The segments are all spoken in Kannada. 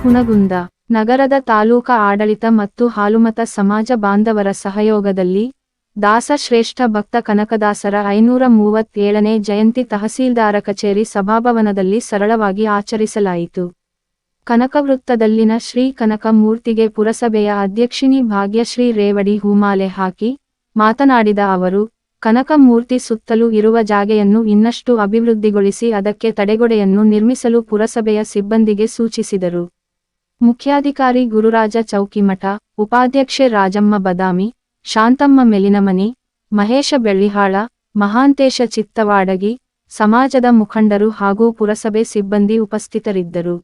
ಹುನಗುಂದ ನಗರದ ತಾಲೂಕಾ ಆಡಳಿತ ಮತ್ತು ಹಾಲುಮತ ಸಮಾಜ ಬಾಂಧವರ ಸಹಯೋಗದಲ್ಲಿ ದಾಸಶ್ರೇಷ್ಠ ಭಕ್ತ ಕನಕದಾಸರ 537ನೇ ಜಯಂತಿ ತಹಸೀಲ್ದಾರ ಕಚೇರಿ ಸಭಾಭವನದಲ್ಲಿ ಸರಳವಾಗಿ ಆಚರಿಸಲಾಯಿತು. ಕನಕವೃತ್ತದಲ್ಲಿನ ಶ್ರೀ ಕನಕ ಮೂರ್ತಿಗೆ ಪುರಸಭೆಯ ಅಧ್ಯಕ್ಷಿಣಿ ಭಾಗ್ಯಶ್ರೀ ರೇವಡಿ ಹೂಮಾಲೆ ಹಾಕಿ ಮಾತನಾಡಿದ ಅವರು, ಕನಕ ಮೂರ್ತಿ ಸುತ್ತಲೂ ಇರುವ ಜಾಗೆಯನ್ನು ಇನ್ನಷ್ಟು ಅಭಿವೃದ್ಧಿಗೊಳಿಸಿ ಅದಕ್ಕೆ ತಡೆಗೋಡೆಯನ್ನು ನಿರ್ಮಿಸಲು ಪುರಸಭೆಯ ಸಿಬ್ಬಂದಿಗೆ ಸೂಚಿಸಿದರು. ಮುಖ್ಯಾಧಿಕಾರಿ ಗುರುರಾಜ ಚೌಕಿಮಠ, ಉಪಾಧ್ಯಕ್ಷೆ ರಾಜಮ್ಮ ಬದಾಮಿ, ಶಾಂತಮ್ಮ ಮೆಲಿನಮನಿ, ಮಹೇಶ ಬೆಳ್ಳಿಹಾಳ, ಮಹಾಂತೇಶ ಚಿತ್ತವಾಡಗಿ, ಸಮಾಜದ ಮುಖಂಡರು ಹಾಗೂ ಪುರಸಭೆ ಸಿಬ್ಬಂದಿ ಉಪಸ್ಥಿತರಿದ್ದರು.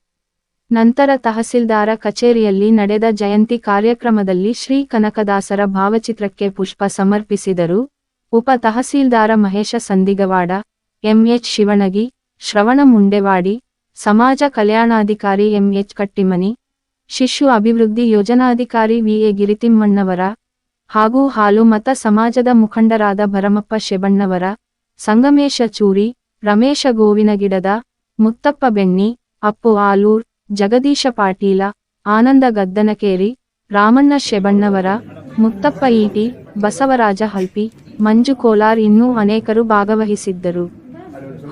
ನಂತರ ತಹಸೀಲ್ದಾರ ಕಚೇರಿಯಲ್ಲಿ ನಡೆದ ಜಯಂತಿ ಕಾರ್ಯಕ್ರಮದಲ್ಲಿ ಶ್ರೀ ಕನಕದಾಸರ ಭಾವಚಿತ್ರಕ್ಕೆ ಪುಷ್ಪ ಸಮರ್ಪಿಸಿದರು. ಉಪ ತಹಸೀಲ್ದಾರ ಮಹೇಶ ಸಂದಿಗವಾಡ, ಎಂಎಚ್ ಶಿವಣಗಿ, ಶ್ರವಣ ಮುಂಡೆವಾಡಿ, ಸಮಾಜ ಕಲ್ಯಾಣಾಧಿಕಾರಿ ಎಂಎಚ್ ಕಟ್ಟಿಮನಿ, ಶಿಶು ಅಭಿವೃದ್ಧಿ ಯೋಜನಾಧಿಕಾರಿ ವಿಎ ಗಿರಿತಿಮ್ಮಣ್ಣವರ ಹಾಗೂ ಹಾಲುಮತ ಸಮಾಜದ ಮುಖಂಡರಾದ ಭರಮಪ್ಪ ಶೆಬಣ್ಣವರ, ಸಂಗಮೇಶ ಚೂರಿ, ರಮೇಶ ಗೋವಿನಗಿಡದ, ಮುತ್ತಪ್ಪ ಬೆಣ್ಣಿ, ಅಪ್ಪು ಆಲೂರ್, ಜಗದೀಶ ಪಾಟೀಲ, ಆನಂದ ಗದ್ದನಕೇರಿ, ರಾಮಣ್ಣ ಶೆಬಣ್ಣವರ, ಮುತ್ತಪ್ಪ ಈಟಿ, ಬಸವರಾಜ ಹಲ್ಪಿ, ಮಂಜು ಕೋಲಾರ್ ಇನ್ನೂ ಅನೇಕರು ಭಾಗವಹಿಸಿದ್ದರು.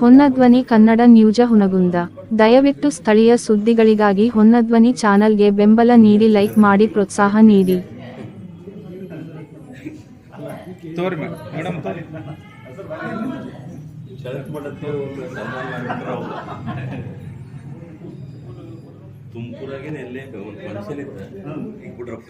ಹೊನ್ನಧ್ವನಿ ಕನ್ನಡ ನ್ಯೂಜ ಹುನಗುಂದ. ದಯವಿಟ್ಟು ಸ್ಥಳೀಯ ಸುದ್ದಿಗಳಿಗಾಗಿ ಹೊನ್ನಧ್ವನಿ ಚಾನಲ್ಗೆ ಬೆಂಬಲ ನೀಡಿ, ಲೈಕ್ ಮಾಡಿ, ಪ್ರೋತ್ಸಾಹ ನೀಡಿ. ತುಮಕೂರಾಗೆ ಎಲ್ಲೇ ಒಂದು ಫಂಕ್ಷನ್ ಇತ್ತು, ಈಗ ಬಿಡ್ರಪ್ಪ